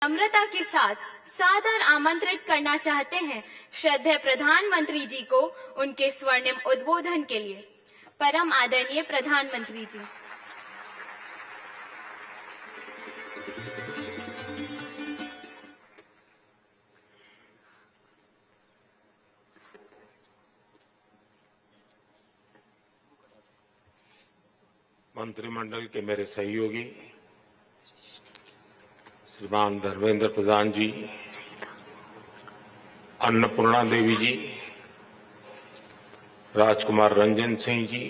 नम्रता के साथ सादर आमंत्रित करना चाहते हैं श्रद्धेय प्रधानमंत्री जी को उनके स्वर्णिम उद्बोधन के लिए। परम आदरणीय प्रधानमंत्री जी। मंत्रिमंडल के मेरे सहयोगी श्रीमान धर्मेंद्र प्रधान जी, अन्नपूर्णा देवी जी, राजकुमार रंजन सिंह जी,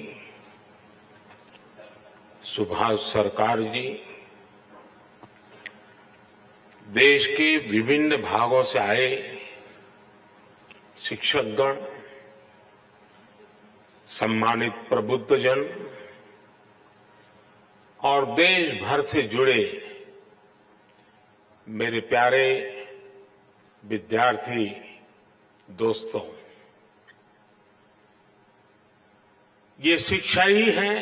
सुभाष सरकार जी, देश के विभिन्न भागों से आए शिक्षकगण, सम्मानित प्रबुद्धजन और देश भर से जुड़े मेरे प्यारे विद्यार्थी दोस्तों, ये शिक्षा ही है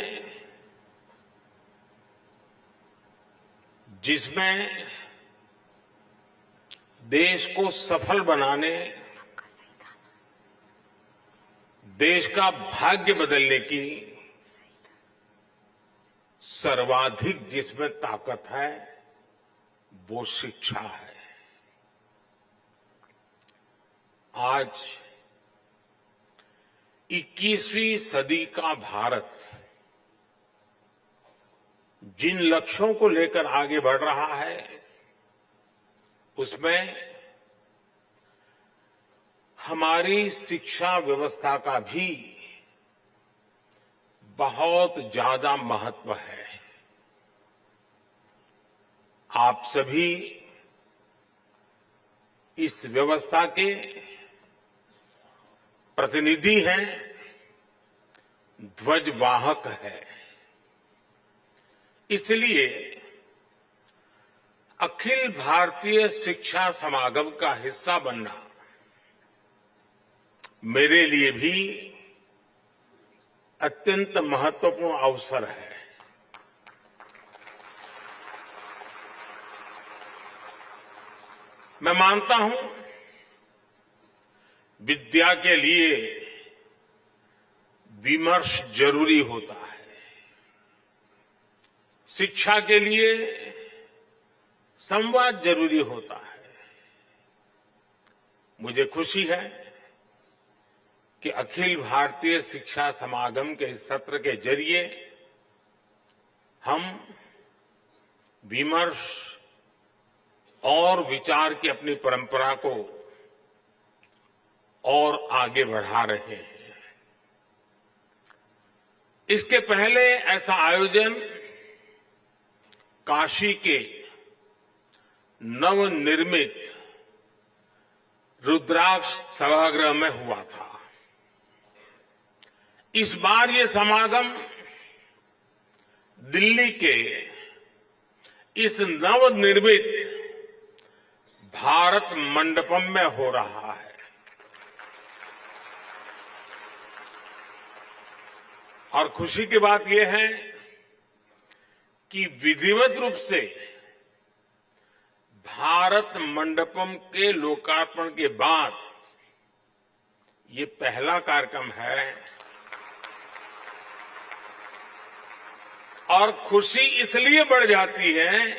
जिसमें देश को सफल बनाने, देश का भाग्य बदलने की सर्वाधिक जिसमें ताकत है वो शिक्षा है। आज 21वीं सदी का भारत जिन लक्ष्यों को लेकर आगे बढ़ रहा है उसमें हमारी शिक्षा व्यवस्था का भी बहुत ज्यादा महत्व है। आप सभी इस व्यवस्था के प्रतिनिधि हैं, ध्वजवाहक हैं। इसलिए अखिल भारतीय शिक्षा समागम का हिस्सा बनना मेरे लिए भी अत्यंत महत्वपूर्ण अवसर है। मैं मानता हूं विद्या के लिए विमर्श जरूरी होता है, शिक्षा के लिए संवाद जरूरी होता है। मुझे खुशी है कि अखिल भारतीय शिक्षा समागम के इस सत्र के जरिए हम विमर्श और विचार की अपनी परंपरा को और आगे बढ़ा रहे हैं। इसके पहले ऐसा आयोजन काशी के नवनिर्मित रुद्राक्ष सभागृह में हुआ था। इस बार ये समागम दिल्ली के इस नवनिर्मित भारत मंडपम में हो रहा है और खुशी की बात यह है कि विधिवत रूप से भारत मंडपम के लोकार्पण के बाद ये पहला कार्यक्रम है और खुशी इसलिए बढ़ जाती है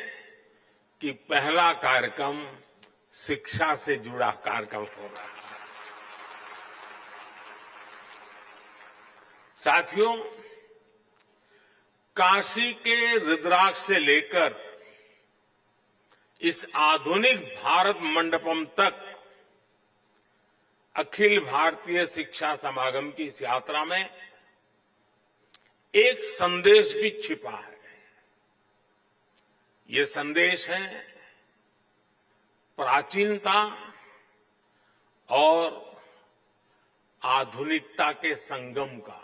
कि पहला कार्यक्रम शिक्षा से जुड़ा कार्यक्रम हो रहा है। साथियों, काशी के रुद्राक्ष से लेकर इस आधुनिक भारत मंडपम तक अखिल भारतीय शिक्षा समागम की इस यात्रा में एक संदेश भी छिपा है। ये संदेश है प्राचीनता और आधुनिकता के संगम का,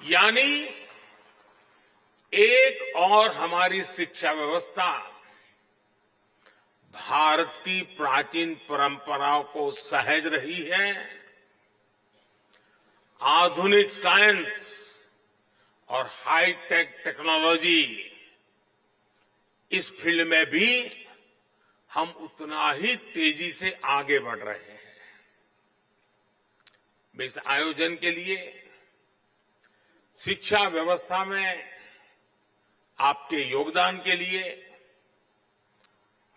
यानी एक और हमारी शिक्षा व्यवस्था भारत की प्राचीन परंपराओं को सहज रही है, आधुनिक साइंस और हाईटेक टेक्नोलॉजी इस फील्ड में भी हम उतना ही तेजी से आगे बढ़ रहे हैं। मैं इस आयोजन के लिए शिक्षा व्यवस्था में आपके योगदान के लिए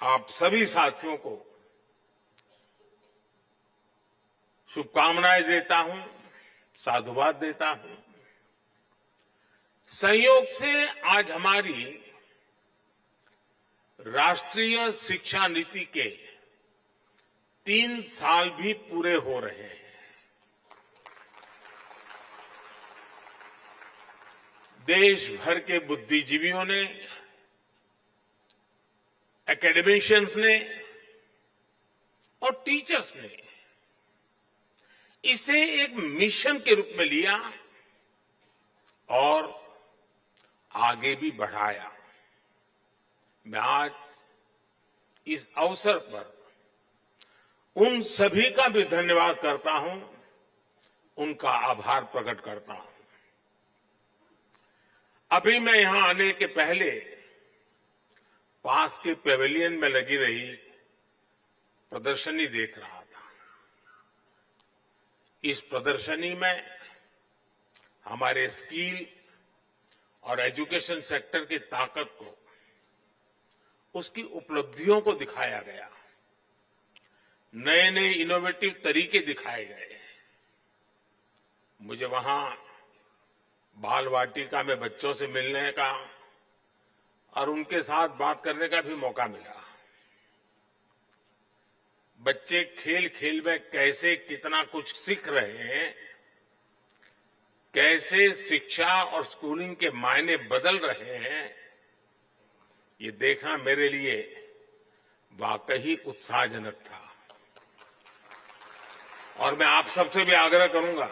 आप सभी साथियों को शुभकामनाएं देता हूं, साधुवाद देता हूं। संयोग से आज हमारी राष्ट्रीय शिक्षा नीति के 3 साल भी पूरे हो रहे हैं। देश भर के बुद्धिजीवियों ने, एकेडमिशियंस ने और टीचर्स ने इसे एक मिशन के रूप में लिया और आगे भी बढ़ाया। मैं आज इस अवसर पर उन सभी का भी धन्यवाद करता हूं, उनका आभार प्रकट करता हूं। अभी मैं यहां आने के पहले पास के पेविलियन में लगी रही प्रदर्शनी देख रहा था। इस प्रदर्शनी में हमारे स्किल और एजुकेशन सेक्टर की ताकत को, उसकी उपलब्धियों को दिखाया गया। नए नए इनोवेटिव तरीके दिखाए गए। मुझे वहां बाल वाटिका में बच्चों से मिलने का और उनके साथ बात करने का भी मौका मिला। बच्चे खेल खेल में कैसे कितना कुछ सीख रहे हैं, कैसे शिक्षा और स्कूलिंग के मायने बदल रहे हैं, ये देखना मेरे लिए वाकई उत्साहजनक था। और मैं आप सबसे भी आग्रह करूंगा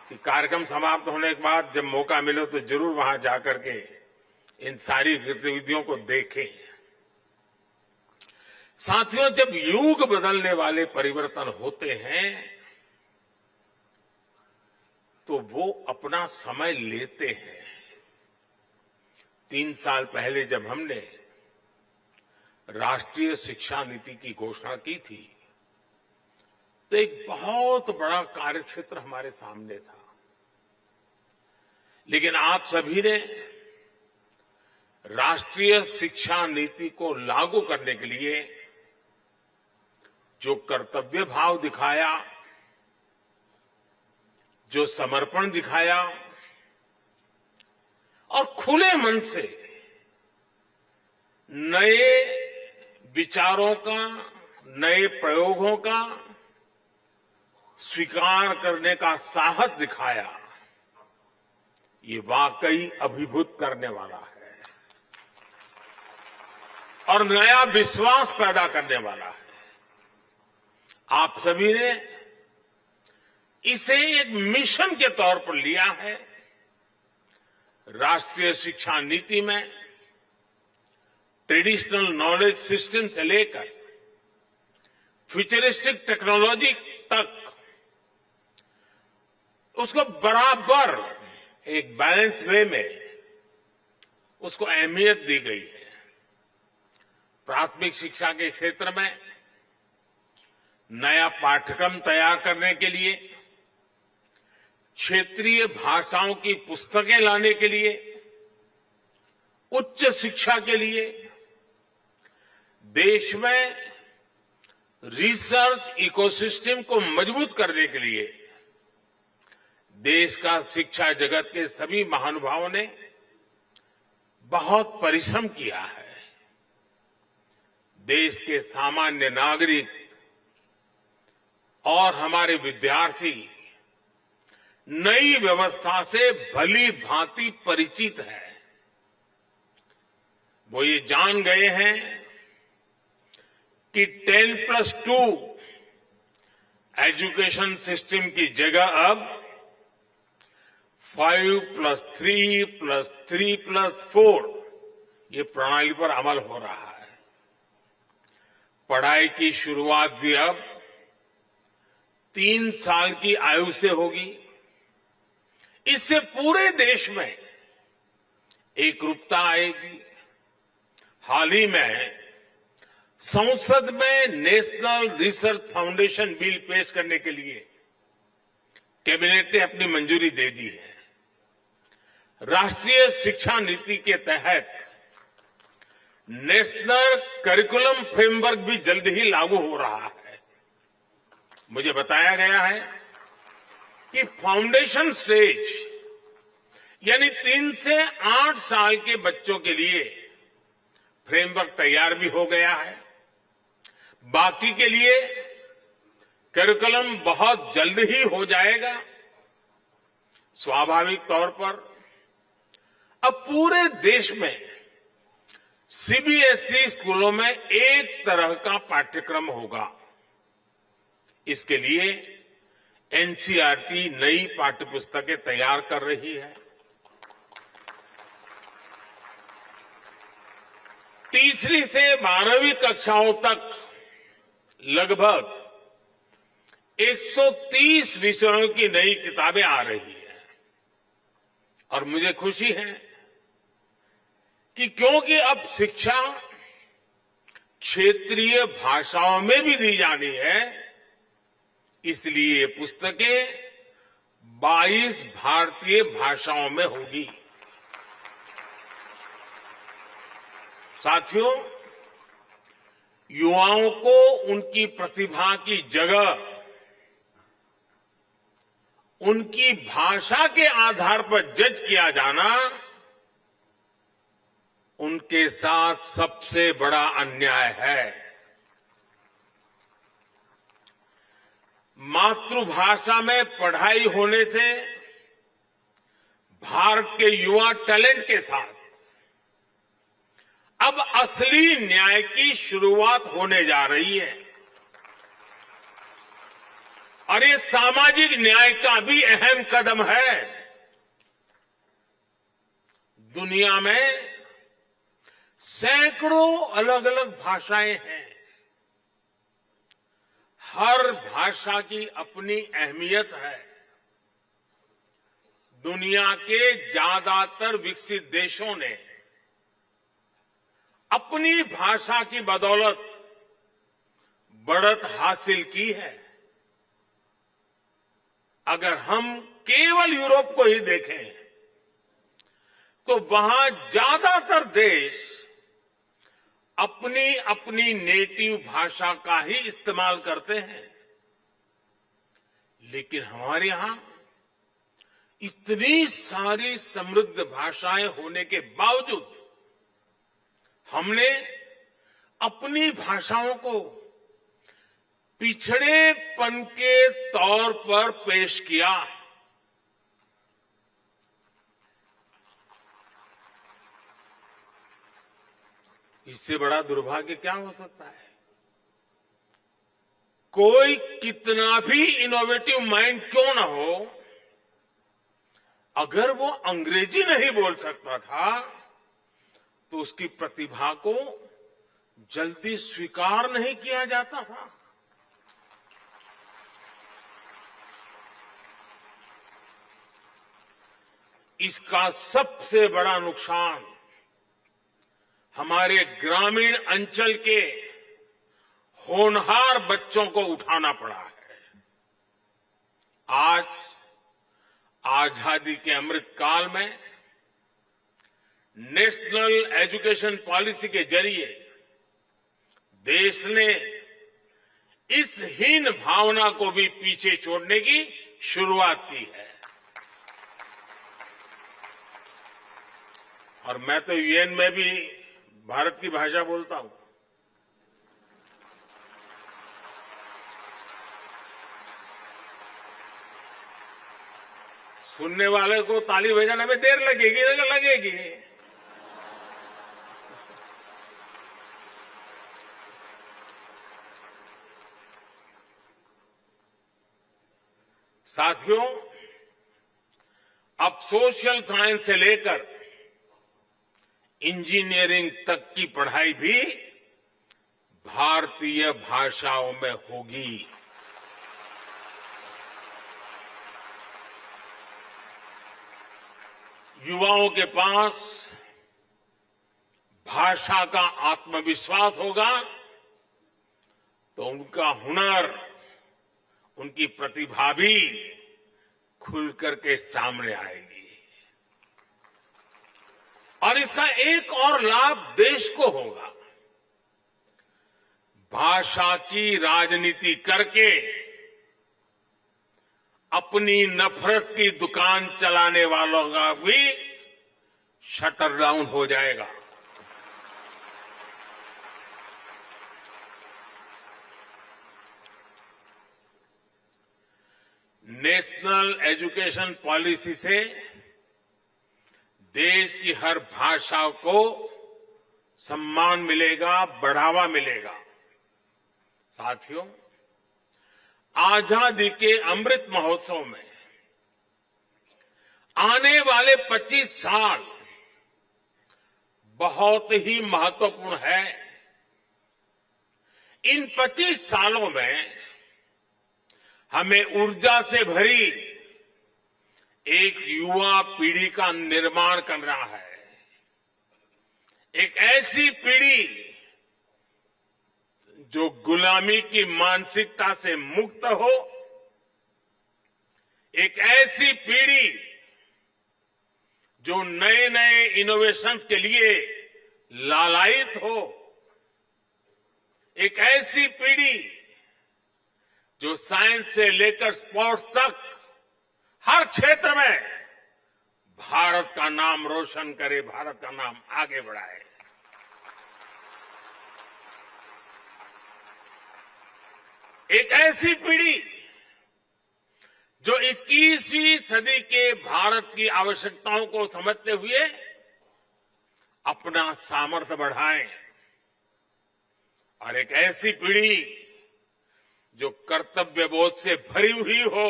कि कार्यक्रम समाप्त होने के बाद जब मौका मिले तो जरूर वहां जाकर के इन सारी गतिविधियों को देखें। साथियों, जब युग बदलने वाले परिवर्तन होते हैं तो वो अपना समय लेते हैं। 3 साल पहले जब हमने राष्ट्रीय शिक्षा नीति की घोषणा की थी तो एक बहुत बड़ा कार्यक्षेत्र हमारे सामने था। लेकिन आप सभी ने राष्ट्रीय शिक्षा नीति को लागू करने के लिए जो कर्तव्य भाव दिखाया, जो समर्पण दिखाया और खुले मन से नए विचारों का, नए प्रयोगों का स्वीकार करने का साहस दिखाया, ये वाकई अभिभूत करने वाला है और नया विश्वास पैदा करने वाला है। आप सभी ने इसे एक मिशन के तौर पर लिया है। राष्ट्रीय शिक्षा नीति में ट्रेडिशनल नॉलेज सिस्टम से लेकर फ्यूचरिस्टिक टेक्नोलॉजी तक उसको बराबर एक बैलेंस वे में उसको अहमियत दी गई है। प्राथमिक शिक्षा के क्षेत्र में नया पाठ्यक्रम तैयार करने के लिए, क्षेत्रीय भाषाओं की पुस्तकें लाने के लिए, उच्च शिक्षा के लिए, देश में रिसर्च इकोसिस्टम को मजबूत करने के लिए देश का शिक्षा जगत के सभी महानुभावों ने बहुत परिश्रम किया है। देश के सामान्य नागरिक और हमारे विद्यार्थी नई व्यवस्था से भली भांति परिचित है। वो ये जान गए हैं कि 10+2 एजुकेशन सिस्टम की जगह अब 5+3+3+4 ये प्रणाली पर अमल हो रहा है। पढ़ाई की शुरुआत भी अब 3 साल की आयु से होगी। इससे पूरे देश में एकरूपता आएगी, हाल ही में संसद में नेशनल रिसर्च फाउंडेशन बिल पेश करने के लिए कैबिनेट ने अपनी मंजूरी दे दी है। राष्ट्रीय शिक्षा नीति के तहत नेशनल करिकुलम फ्रेमवर्क भी जल्द ही लागू हो रहा है। मुझे बताया गया है कि फाउंडेशन स्टेज यानी 3 से 8 साल के बच्चों के लिए फ्रेमवर्क तैयार भी हो गया है। बाकी के लिए करिकुलम बहुत जल्द ही हो जाएगा। स्वाभाविक तौर पर अब पूरे देश में सीबीएसई स्कूलों में एक तरह का पाठ्यक्रम होगा। इसके लिए एनसीईआरटी नई पाठ्यपुस्तकें तैयार कर रही है। तीसरी से 12वीं कक्षाओं तक लगभग 130 विषयों की नई किताबें आ रही हैं और मुझे खुशी है कि क्योंकि अब शिक्षा क्षेत्रीय भाषाओं में भी दी जानी है, इसलिए ये पुस्तकें 22 भारतीय भाषाओं में होगी। साथियों, युवाओं को उनकी प्रतिभा की जगह उनकी भाषा के आधार पर जज किया जाना उनके साथ सबसे बड़ा अन्याय है। मातृभाषा में पढ़ाई होने से भारत के युवा टैलेंट के साथ अब असली न्याय की शुरुआत होने जा रही है और ये सामाजिक न्याय का भी अहम कदम है। दुनिया में सैकड़ों अलग अलग भाषाएं हैं। हर भाषा की अपनी अहमियत है। दुनिया के ज्यादातर विकसित देशों ने अपनी भाषा की बदौलत बढ़त हासिल की है। अगर हम केवल यूरोप को ही देखें तो वहां ज्यादातर देश अपनी अपनी नेटिव भाषा का ही इस्तेमाल करते हैं, लेकिन हमारे यहां इतनी सारी समृद्ध भाषाएं होने के बावजूद हमने अपनी भाषाओं को पिछड़ेपन के तौर पर पेश किया। इससे बड़ा दुर्भाग्य क्या हो सकता है? कोई कितना भी इनोवेटिव माइंड क्यों ना हो, अगर वो अंग्रेजी नहीं बोल सकता था तो उसकी प्रतिभा को जल्दी स्वीकार नहीं किया जाता था। इसका सबसे बड़ा नुकसान हमारे ग्रामीण अंचल के होनहार बच्चों को उठाना पड़ा है। आज आजादी के अमृत काल में नेशनल एजुकेशन पॉलिसी के जरिए देश ने इस हीन भावना को भी पीछे छोड़ने की शुरुआत की है। और मैं तो यूएन में भी भारत की भाषा बोलता हूं। सुनने वाले को ताली बजाने में देर लगेगी। साथियों, अब सोशल साइंस से लेकर इंजीनियरिंग तक की पढ़ाई भी भारतीय भाषाओं में होगी। युवाओं के पास भाषा का आत्मविश्वास होगा तो उनका हुनर, उनकी प्रतिभा भी खुल करके सामने आएगी। और इसका एक और लाभ देश को होगा। भाषा की राजनीति करके अपनी नफरत की दुकान चलाने वालों का भी शटर डाउन हो जाएगा। नेशनल एजुकेशन पॉलिसी से देश की हर भाषा को सम्मान मिलेगा, बढ़ावा मिलेगा। साथियों, आजादी के अमृत महोत्सव में आने वाले 25 साल बहुत ही महत्वपूर्ण है। इन 25 सालों में हमें ऊर्जा से भरी एक युवा पीढ़ी का निर्माण करना है। एक ऐसी पीढ़ी जो गुलामी की मानसिकता से मुक्त हो, एक ऐसी पीढ़ी जो नए नए इनोवेशंस के लिए लालायित हो, एक ऐसी पीढ़ी जो साइंस से लेकर स्पोर्ट्स तक हर क्षेत्र में भारत का नाम रोशन करे, भारत का नाम आगे बढ़ाए। एक ऐसी पीढ़ी जो 21वीं सदी के भारत की आवश्यकताओं को समझते हुए अपना सामर्थ्य बढ़ाए, और एक ऐसी पीढ़ी जो कर्तव्य बोध से भरी हुई हो,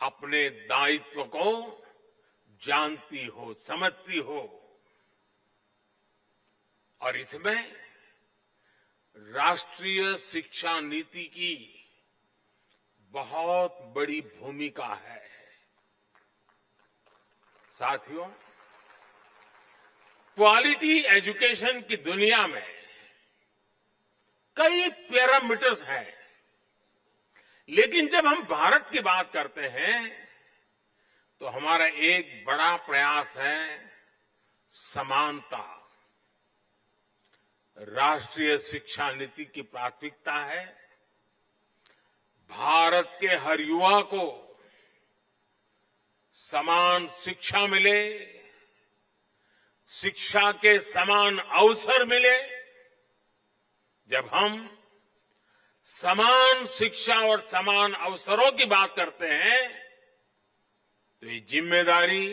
अपने दायित्व को जानती हो, समझती हो। और इसमें राष्ट्रीय शिक्षा नीति की बहुत बड़ी भूमिका है। साथियों, क्वालिटी एजुकेशन की दुनिया में कई पैरामीटर्स हैं, लेकिन जब हम भारत की बात करते हैं तो हमारा एक बड़ा प्रयास है समानता। राष्ट्रीय शिक्षा नीति की प्राथमिकता है भारत के हर युवा को समान शिक्षा मिले, शिक्षा के समान अवसर मिले। जब हम समान शिक्षा और समान अवसरों की बात करते हैं तो ये जिम्मेदारी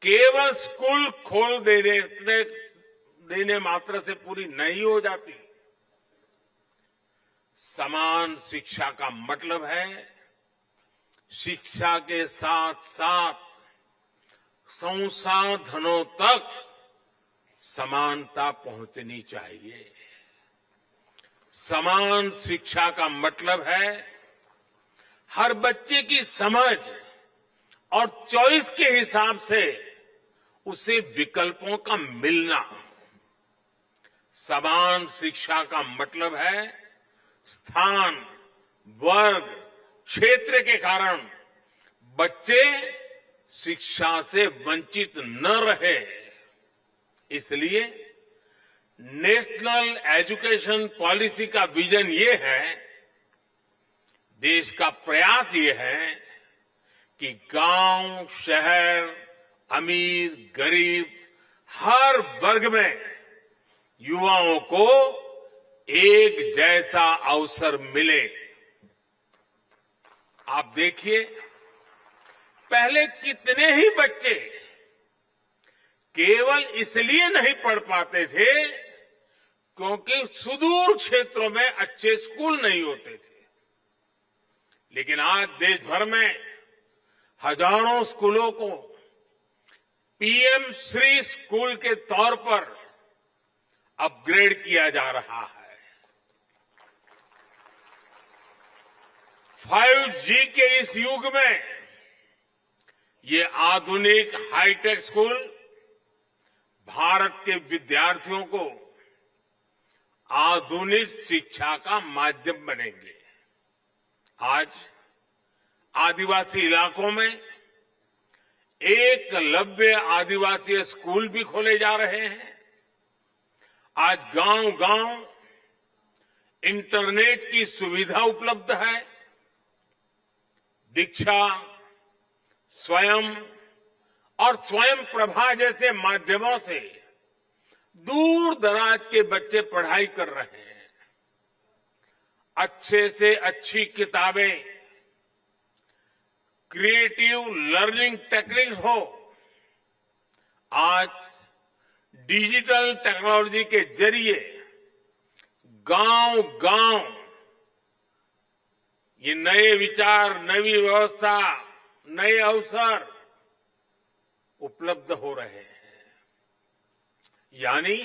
केवल स्कूल खोल देने मात्र से पूरी नहीं हो जाती। समान शिक्षा का मतलब है शिक्षा के साथ साथ संसाधनों तक समानता पहुंचनी चाहिए। समान शिक्षा का मतलब है हर बच्चे की समझ और चॉइस के हिसाब से उसे विकल्पों का मिलना। समान शिक्षा का मतलब है स्थान, वर्ग, क्षेत्र के कारण बच्चे शिक्षा से वंचित न रहे। इसलिए नेशनल एजुकेशन पॉलिसी का विजन ये है, देश का प्रयास ये है कि गांव, शहर, अमीर, गरीब, हर वर्ग में युवाओं को एक जैसा अवसर मिले। आप देखिए, पहले कितने ही बच्चे केवल इसलिए नहीं पढ़ पाते थे क्योंकि सुदूर क्षेत्रों में अच्छे स्कूल नहीं होते थे। लेकिन आज देश भर में हजारों स्कूलों को पीएम श्री स्कूल के तौर पर अपग्रेड किया जा रहा है। 5G के इस युग में ये आधुनिक हाईटेक स्कूल भारत के विद्यार्थियों को आधुनिक शिक्षा का माध्यम बनेंगे। आज आदिवासी इलाकों में एकलव्य आदिवासी स्कूल भी खोले जा रहे हैं। आज गांव-गांव इंटरनेट की सुविधा उपलब्ध है। दीक्षा, स्वयं और स्वयं प्रभा जैसे माध्यमों से दूर दराज के बच्चे पढ़ाई कर रहे हैं। अच्छे से अच्छी किताबें, क्रिएटिव लर्निंग टेक्निक्स हो, आज डिजिटल टेक्नोलॉजी के जरिए गांव-गांव ये नए विचार, नई व्यवस्था, नए अवसर उपलब्ध हो रहे हैं। यानी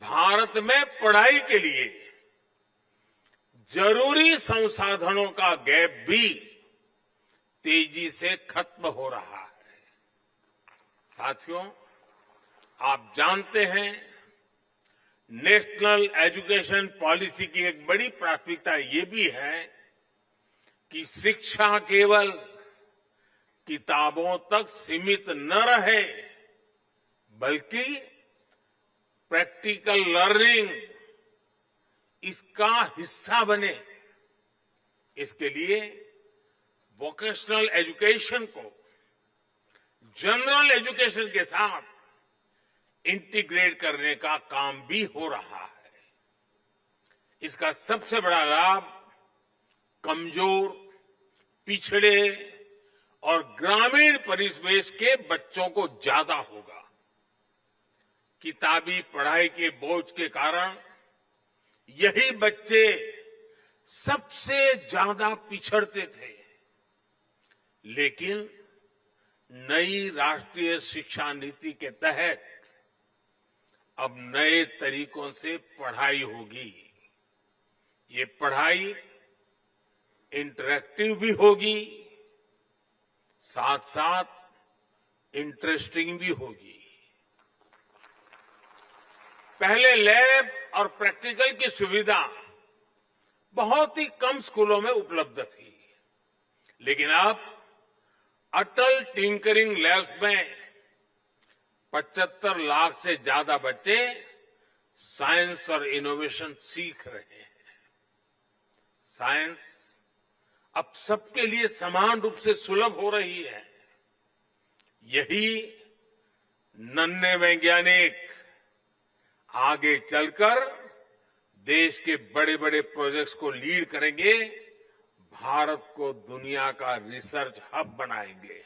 भारत में पढ़ाई के लिए जरूरी संसाधनों का गैप भी तेजी से खत्म हो रहा है। साथियों, आप जानते हैं, नेशनल एजुकेशन पॉलिसी की एक बड़ी प्राथमिकता ये भी है कि शिक्षा केवल किताबों तक सीमित न रहे, बल्कि प्रैक्टिकल लर्निंग इसका हिस्सा बने। इसके लिए वोकेशनल एजुकेशन को जनरल एजुकेशन के साथ इंटीग्रेट करने का काम भी हो रहा है। इसका सबसे बड़ा लाभ कमजोर, पिछड़े और ग्रामीण परिवेश के बच्चों को ज्यादा होगा। किताबी पढ़ाई के बोझ के कारण यही बच्चे सबसे ज्यादा पिछड़ते थे। लेकिन नई राष्ट्रीय शिक्षा नीति के तहत अब नए तरीकों से पढ़ाई होगी। ये पढ़ाई इंटरैक्टिव भी होगी, साथ साथ इंटरेस्टिंग भी होगी। पहले लैब और प्रैक्टिकल की सुविधा बहुत ही कम स्कूलों में उपलब्ध थी, लेकिन अब अटल टिंकरिंग लैब्स में 75 लाख से ज्यादा बच्चे साइंस और इनोवेशन सीख रहे हैं। साइंस अब सबके लिए समान रूप से सुलभ हो रही है। यही नन्हे वैज्ञानिक आगे चलकर देश के बड़े बड़े प्रोजेक्ट्स को लीड करेंगे, भारत को दुनिया का रिसर्च हब बनाएंगे।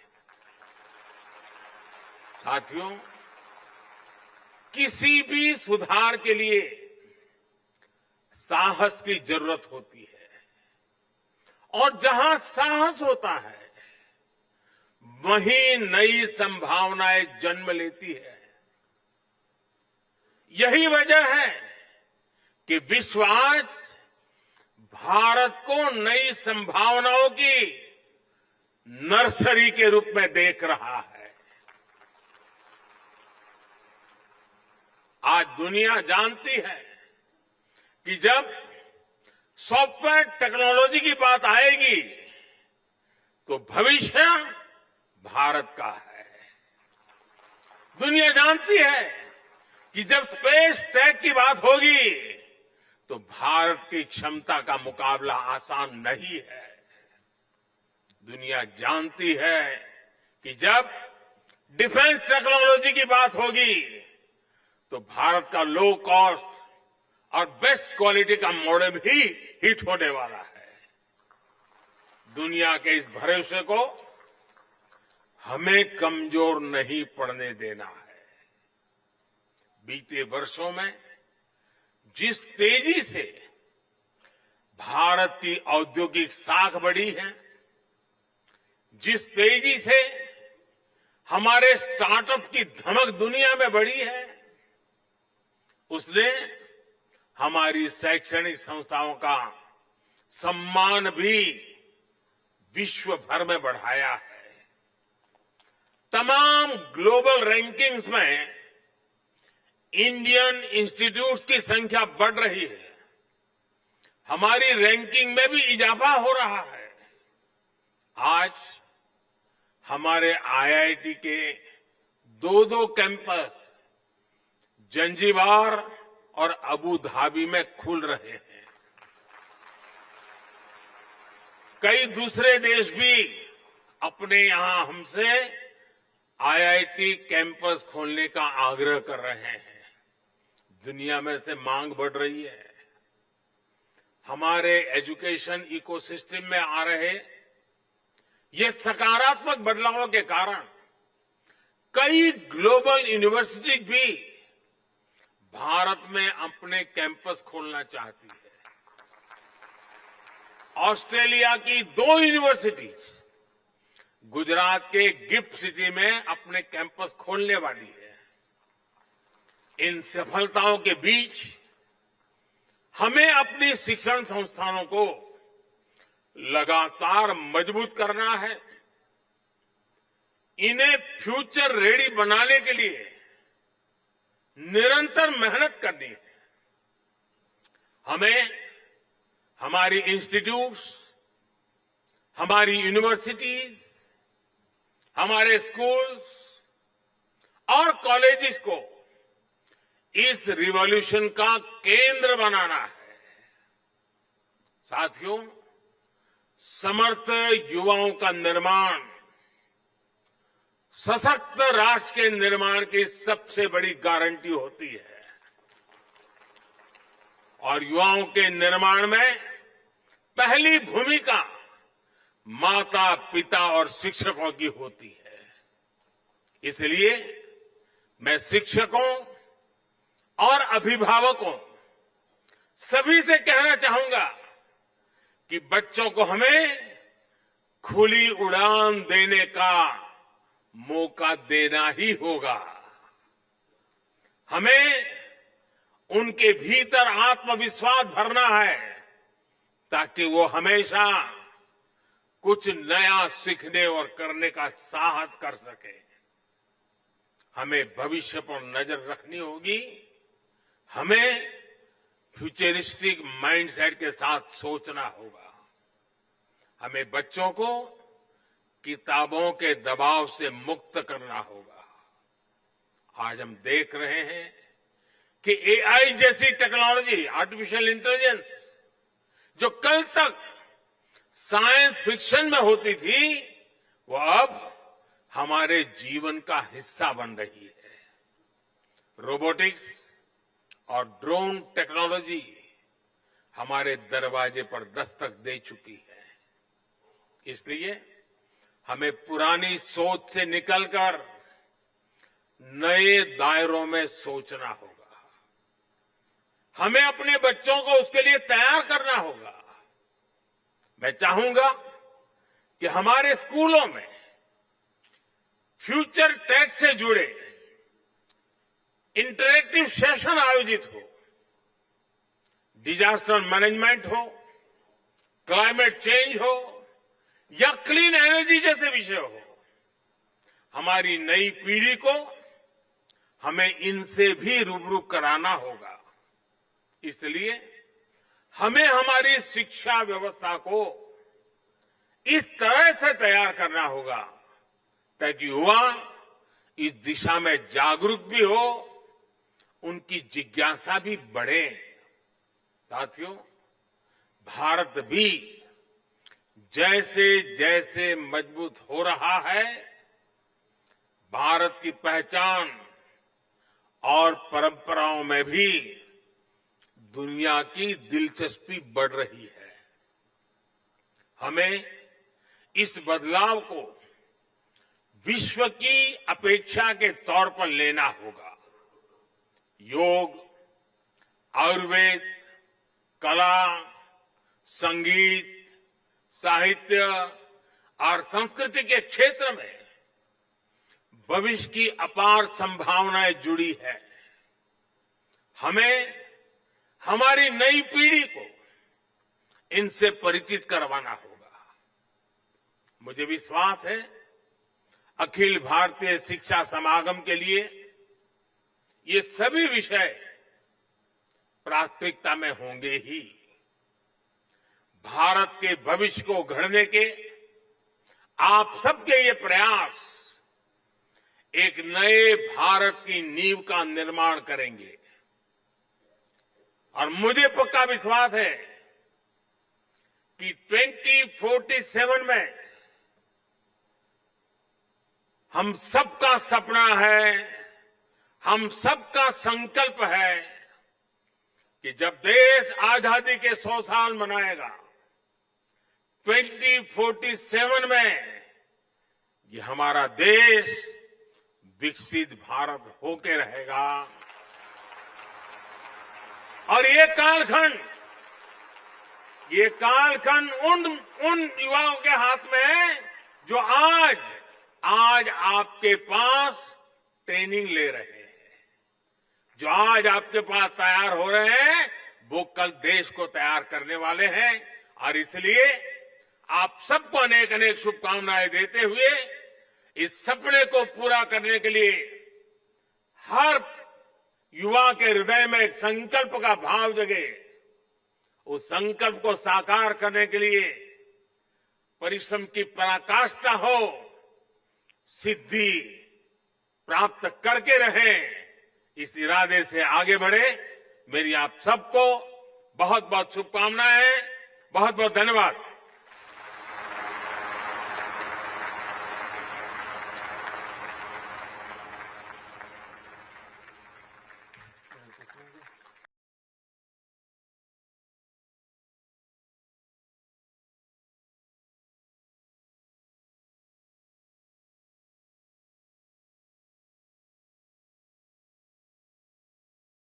साथियों, किसी भी सुधार के लिए साहस की जरूरत होती है, और जहां साहस होता है वहीं नई संभावनाएं जन्म लेती है। यही वजह है कि विश्व आज भारत को नई संभावनाओं की नर्सरी के रूप में देख रहा है। आज दुनिया जानती है कि जब सॉफ्टवेयर टेक्नोलॉजी की बात आएगी तो भविष्य भारत का है। दुनिया जानती है कि जब स्पेस टेक की बात होगी तो भारत की क्षमता का मुकाबला आसान नहीं है। दुनिया जानती है कि जब डिफेंस टेक्नोलॉजी की बात होगी तो भारत का लो कॉस्ट और बेस्ट क्वालिटी का मॉडल भी हिट होने वाला है। दुनिया के इस भरोसे को हमें कमजोर नहीं पड़ने देना है। बीते वर्षों में जिस तेजी से भारत की औद्योगिक साख बढ़ी है, जिस तेजी से हमारे स्टार्टअप की धमक दुनिया में बढ़ी है, उसने हमारी शैक्षणिक संस्थाओं का सम्मान भी विश्व भर में बढ़ाया है। तमाम ग्लोबल रैंकिंग्स में इंडियन इंस्टीट्यूट्स की संख्या बढ़ रही है। हमारी रैंकिंग में भी इजाफा हो रहा है। आज हमारे आईआईटी के दो कैंपस जंजीबार और अबू धाबी में खुल रहे हैं। कई दूसरे देश भी अपने यहां हमसे आईआईटी कैंपस खोलने का आग्रह कर रहे हैं। दुनिया में से मांग बढ़ रही है। हमारे एजुकेशन इकोसिस्टम में आ रहे ये सकारात्मक बदलावों के कारण कई ग्लोबल यूनिवर्सिटी भी भारत में अपने कैंपस खोलना चाहती है। ऑस्ट्रेलिया की 2 यूनिवर्सिटीज गुजरात के गिफ्ट सिटी में अपने कैंपस खोलने वाली है। इन सफलताओं के बीच हमें अपनी शिक्षण संस्थानों को लगातार मजबूत करना है। इन्हें फ्यूचर रेडी बनाने के लिए निरंतर मेहनत करनी है। हमें हमारी इंस्टीट्यूट्स, हमारी यूनिवर्सिटीज, हमारे स्कूल्स और कॉलेजेस को इस रिवॉल्यूशन का केंद्र बनाना है। साथियों, समर्थ युवाओं का निर्माण सशक्त राष्ट्र के निर्माण की सबसे बड़ी गारंटी होती है। और युवाओं के निर्माण में पहली भूमिका माता, पिता और शिक्षकों की होती है। इसलिए मैं शिक्षकों और अभिभावकों सभी से कहना चाहूंगा कि बच्चों को हमें खुली उड़ान देने का मौका देना ही होगा। हमें उनके भीतर आत्मविश्वास भरना है ताकि वो हमेशा कुछ नया सीखने और करने का साहस कर सके। हमें भविष्य पर नजर रखनी होगी। हमें फ्यूचरिस्टिक माइंडसेट के साथ सोचना होगा। हमें बच्चों को किताबों के दबाव से मुक्त करना होगा। आज हम देख रहे हैं कि एआई जैसी टेक्नोलॉजी, आर्टिफिशियल इंटेलिजेंस, जो कल तक साइंस फिक्शन में होती थी, वो अब हमारे जीवन का हिस्सा बन रही है। रोबोटिक्स और ड्रोन टेक्नोलॉजी हमारे दरवाजे पर दस्तक दे चुकी है। इसलिए हमें पुरानी सोच से निकलकर नए दायरों में सोचना होगा। हमें अपने बच्चों को उसके लिए तैयार करना होगा। मैं चाहूंगा कि हमारे स्कूलों में फ्यूचर टेक से जुड़े इंटरेक्टिव सेशन आयोजित हो। डिजास्टर मैनेजमेंट हो, क्लाइमेट चेंज हो या क्लीन एनर्जी जैसे विषय हो। हमारी नई पीढ़ी को हमें इनसे भी रूबरू कराना होगा। इसलिए हमें हमारी शिक्षा व्यवस्था को इस तरह से तैयार करना होगा ताकि युवा इस दिशा में जागरूक भी हो, उनकी जिज्ञासा भी बढ़े। साथियों, भारत भी जैसे जैसे मजबूत हो रहा है, भारत की पहचान और परंपराओं में भी दुनिया की दिलचस्पी बढ़ रही है। हमें इस बदलाव को विश्व की अपेक्षा के तौर पर लेना होगा। योग, आयुर्वेद, कला, संगीत, साहित्य और संस्कृति के क्षेत्र में भविष्य की अपार संभावनाएं जुड़ी है। हमें हमारी नई पीढ़ी को इनसे परिचित करवाना होगा। मुझे विश्वास है अखिल भारतीय शिक्षा समागम के लिए ये सभी विषय प्राथमिकता में होंगे ही। भारत के भविष्य को गढ़ने के आप सबके ये प्रयास एक नए भारत की नींव का निर्माण करेंगे और मुझे पक्का विश्वास है कि 2047 में हम सबका सपना है, हम सबका संकल्प है कि जब देश आजादी के 100 साल मनाएगा 2047 में ये हमारा देश विकसित भारत होके रहेगा। और ये कालखंड उन युवाओं के हाथ में है जो आज आपके पास ट्रेनिंग ले रहे हैं, जो आज आपके पास तैयार हो रहे हैं, वो कल देश को तैयार करने वाले हैं। और इसलिए आप सबको अनेक अनेक शुभकामनाएं देते हुए इस सपने को पूरा करने के लिए हर युवा के हृदय में एक संकल्प का भाव जगे, उस संकल्प को साकार करने के लिए परिश्रम की पराकाष्ठा हो, सिद्धि प्राप्त करके रहें, इस इरादे से आगे बढ़े। मेरी आप सबको बहुत बहुत शुभकामनाएं, बहुत बहुत धन्यवाद।